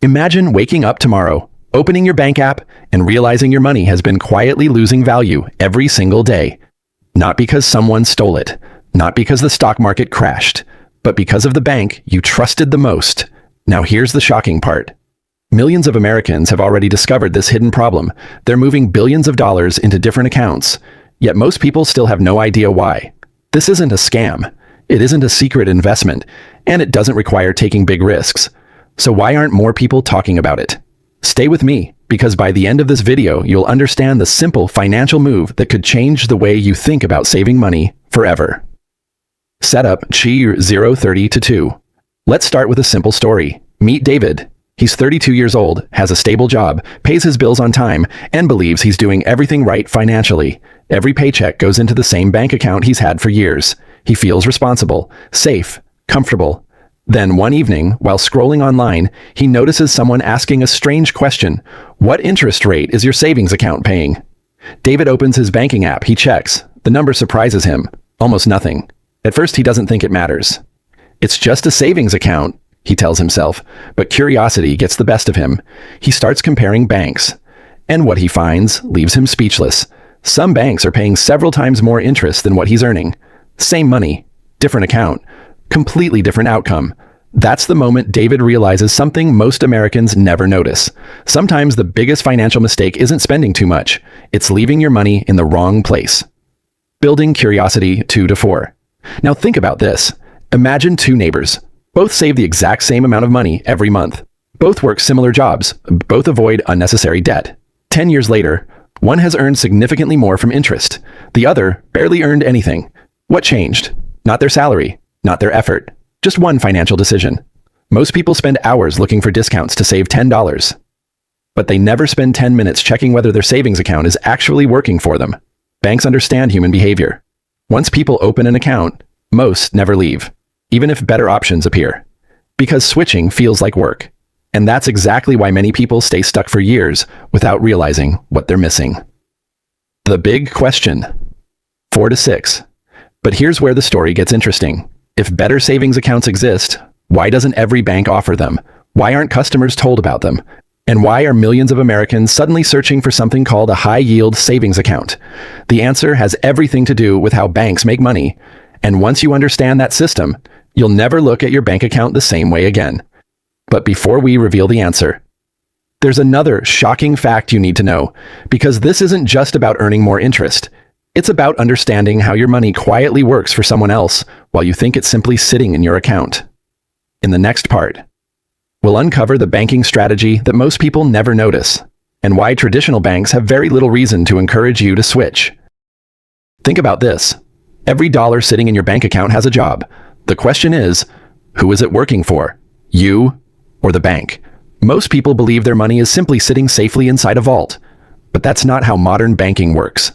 Imagine waking up tomorrow, opening your bank app, and realizing your money has been quietly losing value every single day. Not because someone stole it, not because the stock market crashed, but because of the bank you trusted the most. Now here's the shocking part. Millions of Americans have already discovered this hidden problem. They're moving billions of dollars into different accounts, yet most people still have no idea why. This isn't a scam. It isn't a secret investment, and it doesn't require taking big risks. So why aren't more people talking about it? Stay with me, because by the end of this video, you'll understand the simple financial move that could change the way you think about saving money forever. Setup Chi030-2. Let's start with a simple story. Meet David. He's 32 years old, has a stable job, pays his bills on time, and believes he's doing everything right financially. Every paycheck goes into the same bank account he's had for years. He feels responsible, safe, comfortable. Then one evening, while scrolling online, he notices someone asking a strange question. What interest rate is your savings account paying? David opens his banking app. He checks. The number surprises him. Almost nothing. At first, he doesn't think it matters. It's just a savings account, he tells himself, but curiosity gets the best of him. He starts comparing banks, and what he finds leaves him speechless. Some banks are paying several times more interest than what he's earning. Same money, different account, completely different outcome. That's the moment David realizes something most Americans never notice. Sometimes the biggest financial mistake isn't spending too much. It's leaving your money in the wrong place. Building curiosity 2-4. Now think about this. Imagine two neighbors. Both save the exact same amount of money every month. Both work similar jobs. Both avoid unnecessary debt. 10 years later, one has earned significantly more from interest. The other barely earned anything. What changed? Not their salary, not their effort. Just one financial decision. Most people spend hours looking for discounts to save $10. But they never spend 10 minutes checking whether their savings account is actually working for them. Banks understand human behavior. Once people open an account, most never leave, even if better options appear. Because switching feels like work. And that's exactly why many people stay stuck for years without realizing what they're missing. The big question. 4-6. But here's where the story gets interesting. If better savings accounts exist, why doesn't every bank offer them? Why aren't customers told about them? And why are millions of Americans suddenly searching for something called a high-yield savings account? The answer has everything to do with how banks make money. And once you understand that system, you'll never look at your bank account the same way again. But before we reveal the answer, there's another shocking fact you need to know, because this isn't just about earning more interest. It's about understanding how your money quietly works for someone else while you think it's simply sitting in your account. In the next part, we'll uncover the banking strategy that most people never notice, and why traditional banks have very little reason to encourage you to switch. Think about this. Every dollar sitting in your bank account has a job. The question is, who is it working for? You or the bank? Most people believe their money is simply sitting safely inside a vault, but that's not how modern banking works.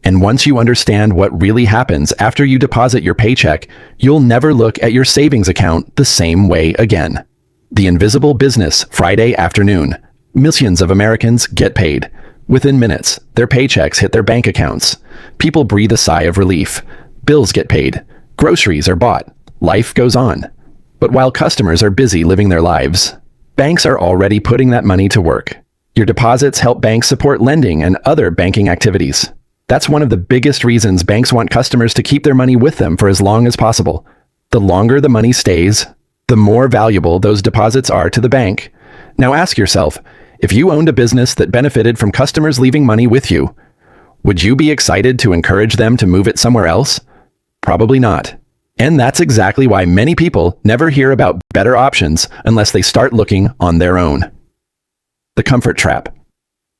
And once you understand what really happens after you deposit your paycheck, you'll never look at your savings account the same way again. The invisible business, Friday afternoon. Millions of Americans get paid. Within minutes, their paychecks hit their bank accounts. People breathe a sigh of relief. Bills get paid. Groceries are bought. Life goes on. But while customers are busy living their lives, banks are already putting that money to work. Your deposits help banks support lending and other banking activities. That's one of the biggest reasons banks want customers to keep their money with them for as long as possible. The longer the money stays, the more valuable those deposits are to the bank. Now ask yourself, if you owned a business that benefited from customers leaving money with you, would you be excited to encourage them to move it somewhere else? Probably not. And that's exactly why many people never hear about better options unless they start looking on their own. The comfort trap.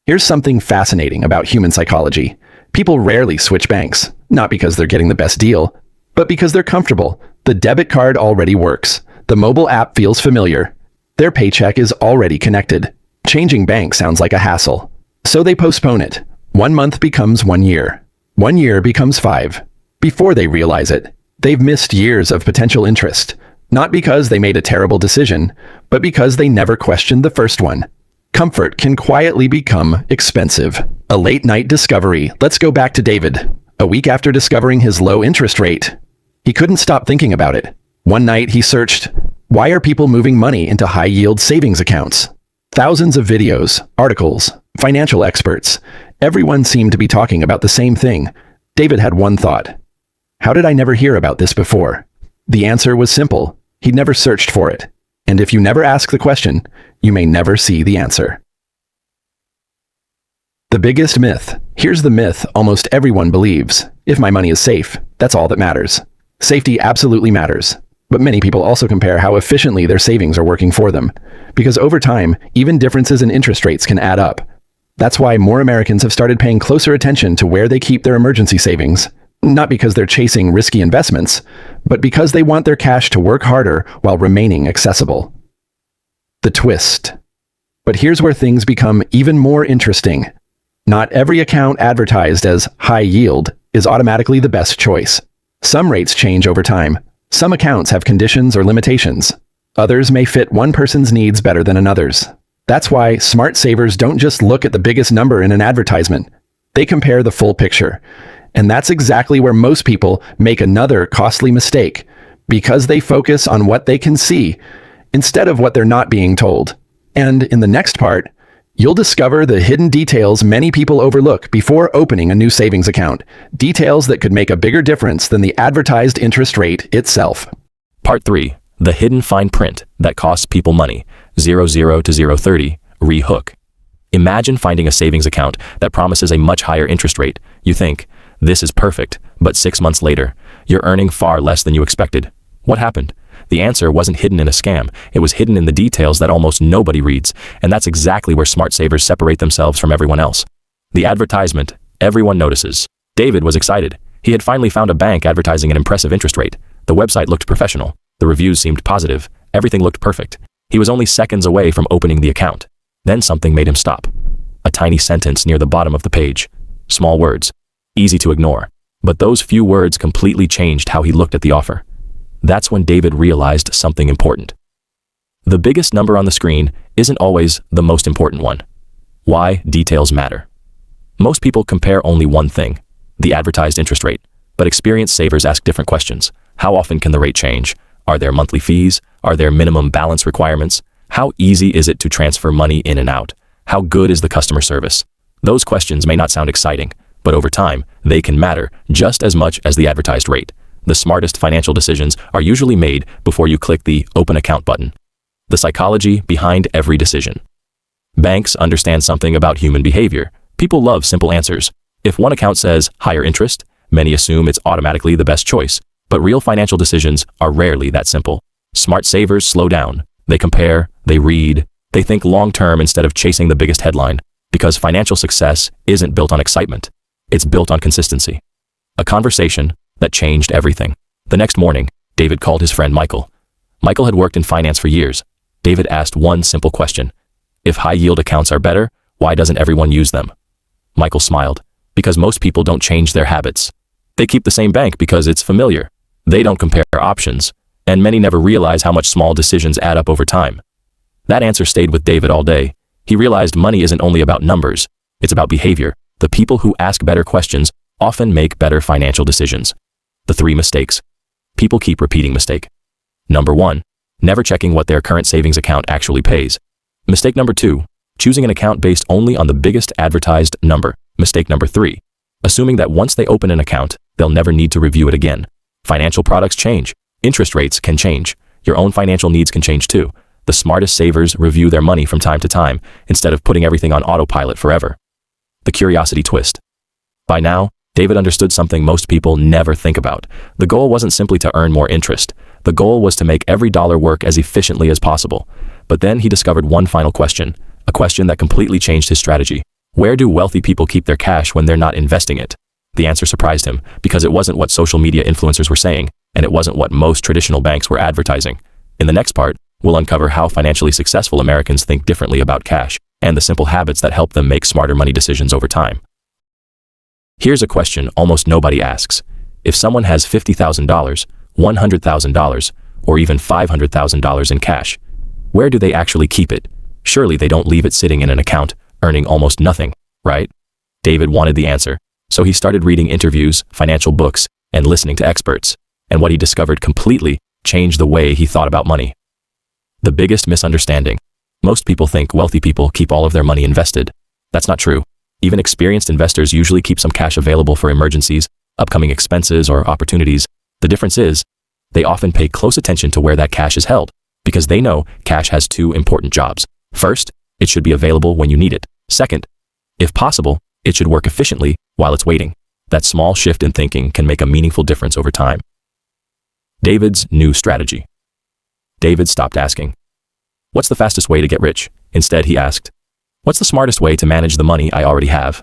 Here's something fascinating about human psychology. People rarely switch banks, not because they're getting the best deal, but because they're comfortable. The debit card already works. The mobile app feels familiar. Their paycheck is already connected. Changing banks sounds like a hassle. So they postpone it. 1 month becomes 1 year. 1 year becomes 5. Before they realize it, they've missed years of potential interest. Not because they made a terrible decision, but because they never questioned the first one. Comfort can quietly become expensive. A late-night discovery. Let's go back to David. A week after discovering his low interest rate, he couldn't stop thinking about it. One night he searched, why are people moving money into high-yield savings accounts? Thousands of videos, articles, financial experts. Everyone seemed to be talking about the same thing. David had one thought. How did I never hear about this before? The answer was simple. He'd never searched for it. And if you never ask the question, you may never see the answer. The biggest myth. Here's the myth almost everyone believes. If my money is safe, that's all that matters. Safety absolutely matters. But many people also compare how efficiently their savings are working for them. Because over time, even differences in interest rates can add up. That's why more Americans have started paying closer attention to where they keep their emergency savings. Not because they're chasing risky investments, but because they want their cash to work harder while remaining accessible. The twist. But here's where things become even more interesting. Not every account advertised as high yield is automatically the best choice. Some rates change over time. Some accounts have conditions or limitations. Others may fit one person's needs better than another's. That's why smart savers don't just look at the biggest number in an advertisement. They compare the full picture. And that's exactly where most people make another costly mistake, because they focus on what they can see instead of what they're not being told. And in the next part, you'll discover the hidden details many people overlook before opening a new savings account, details that could make a bigger difference than the advertised interest rate itself. Part 3. The hidden fine print that costs people money. 00 to 030. Re-hook. Imagine finding a savings account that promises a much higher interest rate. You think, this is perfect, but 6 months later, you're earning far less than you expected. What happened? The answer wasn't hidden in a scam. It was hidden in the details that almost nobody reads, and that's exactly where smart savers separate themselves from everyone else. The advertisement, everyone notices. David was excited. He had finally found a bank advertising an impressive interest rate. The website looked professional. The reviews seemed positive. Everything looked perfect. He was only seconds away from opening the account. Then something made him stop. A tiny sentence near the bottom of the page. Small words. Easy to ignore. But those few words completely changed how he looked at the offer. That's when David realized something important. The biggest number on the screen isn't always the most important one. Why details matter. Most people compare only one thing, the advertised interest rate. But experienced savers ask different questions. How often can the rate change? Are there monthly fees? Are there minimum balance requirements? How easy is it to transfer money in and out? How good is the customer service? Those questions may not sound exciting, but over time, they can matter just as much as the advertised rate. The smartest financial decisions are usually made before you click the Open Account button. The psychology behind every decision. Banks understand something about human behavior. People love simple answers. If one account says higher interest, many assume it's automatically the best choice. But real financial decisions are rarely that simple. Smart savers slow down. They compare, they read, they think long-term instead of chasing the biggest headline. Because financial success isn't built on excitement. It's built on consistency. A conversation that changed everything. The next morning, David called his friend Michael. Michael had worked in finance for years. David asked one simple question. If high-yield accounts are better, why doesn't everyone use them? Michael smiled. Because most people don't change their habits. They keep the same bank because it's familiar. They don't compare options. And many never realize how much small decisions add up over time. That answer stayed with David all day. He realized money isn't only about numbers. It's about behavior. The people who ask better questions often make better financial decisions. The 3 mistakes. People keep repeating mistake. Number 1. Never checking what their current savings account actually pays. Mistake number 2. Choosing an account based only on the biggest advertised number. Mistake number 3. Assuming that once they open an account, they'll never need to review it again. Financial products change. Interest rates can change. Your own financial needs can change too. The smartest savers review their money from time to time instead of putting everything on autopilot forever. The curiosity twist. By now, David understood something most people never think about. The goal wasn't simply to earn more interest. The goal was to make every dollar work as efficiently as possible. But then he discovered one final question, a question that completely changed his strategy. Where do wealthy people keep their cash when they're not investing it? The answer surprised him, because it wasn't what social media influencers were saying, and it wasn't what most traditional banks were advertising. In the next part, we'll uncover how financially successful Americans think differently about cash, and the simple habits that help them make smarter money decisions over time. Here's a question almost nobody asks. If someone has $50,000, $100,000, or even $500,000 in cash, where do they actually keep it? Surely they don't leave it sitting in an account, earning almost nothing, right? David wanted the answer. So he started reading interviews, financial books, and listening to experts. And what he discovered completely changed the way he thought about money. The biggest misunderstanding. Most people think wealthy people keep all of their money invested. That's not true. Even experienced investors usually keep some cash available for emergencies, upcoming expenses, or opportunities. The difference is, they often pay close attention to where that cash is held, because they know cash has two important jobs. First, it should be available when you need it. Second, if possible, it should work efficiently while it's waiting. That small shift in thinking can make a meaningful difference over time. David's new strategy. David stopped asking, "What's the fastest way to get rich?" Instead, he asked, "What's the smartest way to manage the money I already have?"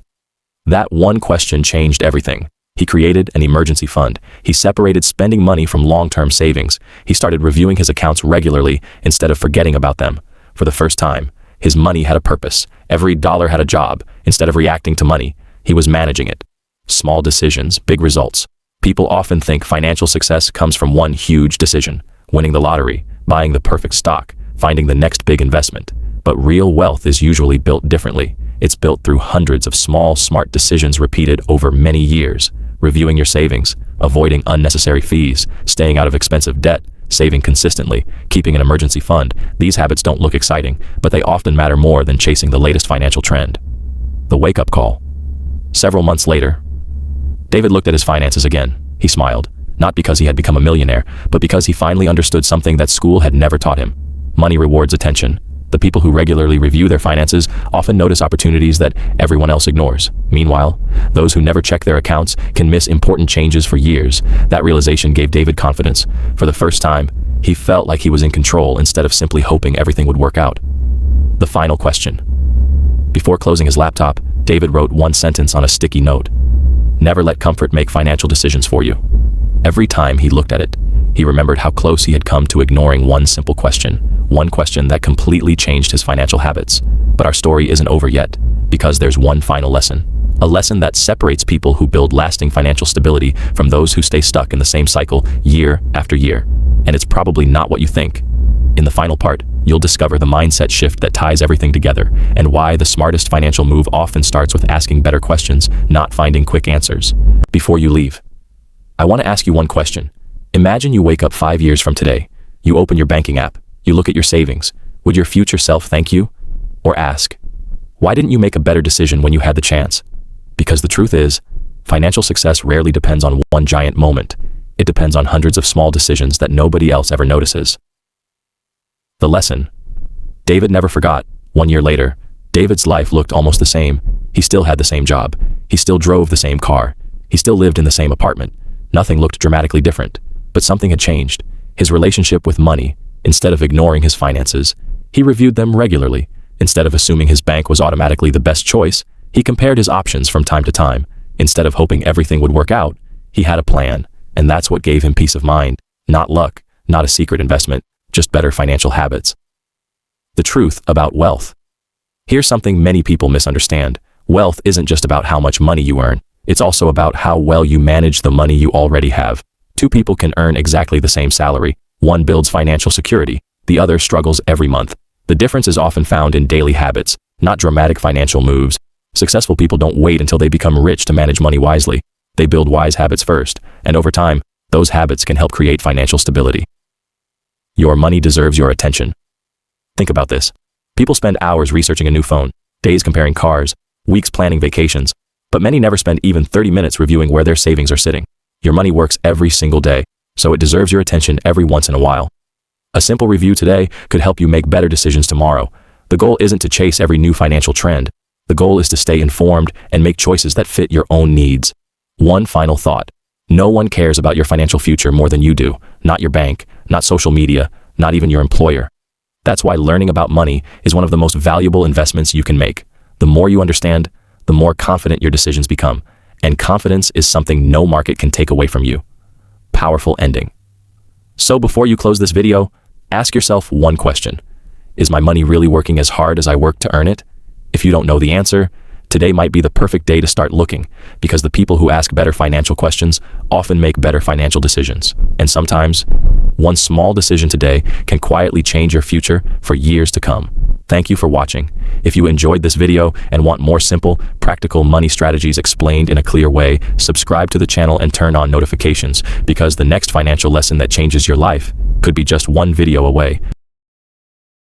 That one question changed everything. He created an emergency fund. He separated spending money from long-term savings. He started reviewing his accounts regularly instead of forgetting about them. For the first time, his money had a purpose. Every dollar had a job. Instead of reacting to money, he was managing it. Small decisions, big results. People often think financial success comes from one huge decision: winning the lottery, buying the perfect stock, finding the next big investment. But real wealth is usually built differently. It's built through hundreds of small, smart decisions repeated over many years. Reviewing your savings, avoiding unnecessary fees, staying out of expensive debt, saving consistently, keeping an emergency fund. These habits don't look exciting, but they often matter more than chasing the latest financial trend. The wake-up call. Several months later, David looked at his finances again. He smiled, not because he had become a millionaire, but because he finally understood something that school had never taught him. Money rewards attention. The people who regularly review their finances often notice opportunities that everyone else ignores. Meanwhile, those who never check their accounts can miss important changes for years. That realization gave David confidence. For the first time, he felt like he was in control instead of simply hoping everything would work out. The final question. Before closing his laptop, David wrote one sentence on a sticky note. Never let comfort make financial decisions for you. Every time he looked at it, he remembered how close he had come to ignoring one simple question. One question that completely changed his financial habits. But our story isn't over yet, because there's one final lesson. A lesson that separates people who build lasting financial stability from those who stay stuck in the same cycle year after year. And it's probably not what you think. In the final part, you'll discover the mindset shift that ties everything together, and why the smartest financial move often starts with asking better questions, not finding quick answers. Before you leave, I want to ask you one question. Imagine you wake up 5 years from today. You open your banking app. You look at your savings. Would your future self thank you? Or ask, why didn't you make a better decision when you had the chance? Because the truth is, financial success rarely depends on one giant moment. It depends on hundreds of small decisions that nobody else ever notices. The lesson. David never forgot. 1 year later, David's life looked almost the same. He still had the same job. He still drove the same car. He still lived in the same apartment. Nothing looked dramatically different, but something had changed. His relationship with money. Instead of ignoring his finances, he reviewed them regularly. Instead of assuming his bank was automatically the best choice, he compared his options from time to time. Instead of hoping everything would work out, he had a plan, and that's what gave him peace of mind. Not luck, not a secret investment, just better financial habits. The truth about wealth. Here's something many people misunderstand. Wealth isn't just about how much money you earn. It's also about how well you manage the money you already have. Two people can earn exactly the same salary. One builds financial security, the other struggles every month. The difference is often found in daily habits, not dramatic financial moves. Successful people don't wait until they become rich to manage money wisely. They build wise habits first, and over time, those habits can help create financial stability. Your money deserves your attention. Think about this. People spend hours researching a new phone, days comparing cars, weeks planning vacations, but many never spend even 30 minutes reviewing where their savings are sitting. Your money works every single day, so it deserves your attention every once in a while. A simple review today could help you make better decisions tomorrow. The goal isn't to chase every new financial trend. The goal is to stay informed and make choices that fit your own needs. One final thought. No one cares about your financial future more than you do. Not your bank, not social media, not even your employer. That's why learning about money is one of the most valuable investments you can make. The more you understand, the more confident your decisions become. And confidence is something no market can take away from you. Powerful ending. So before you close this video, ask yourself one question. Is my money really working as hard as I worked to earn it? If you don't know the answer, today might be the perfect day to start looking, because the people who ask better financial questions often make better financial decisions. And sometimes, one small decision today can quietly change your future for years to come. Thank you for watching. If you enjoyed this video and want more simple, practical money strategies explained in a clear way, subscribe to the channel and turn on notifications, because the next financial lesson that changes your life could be just one video away.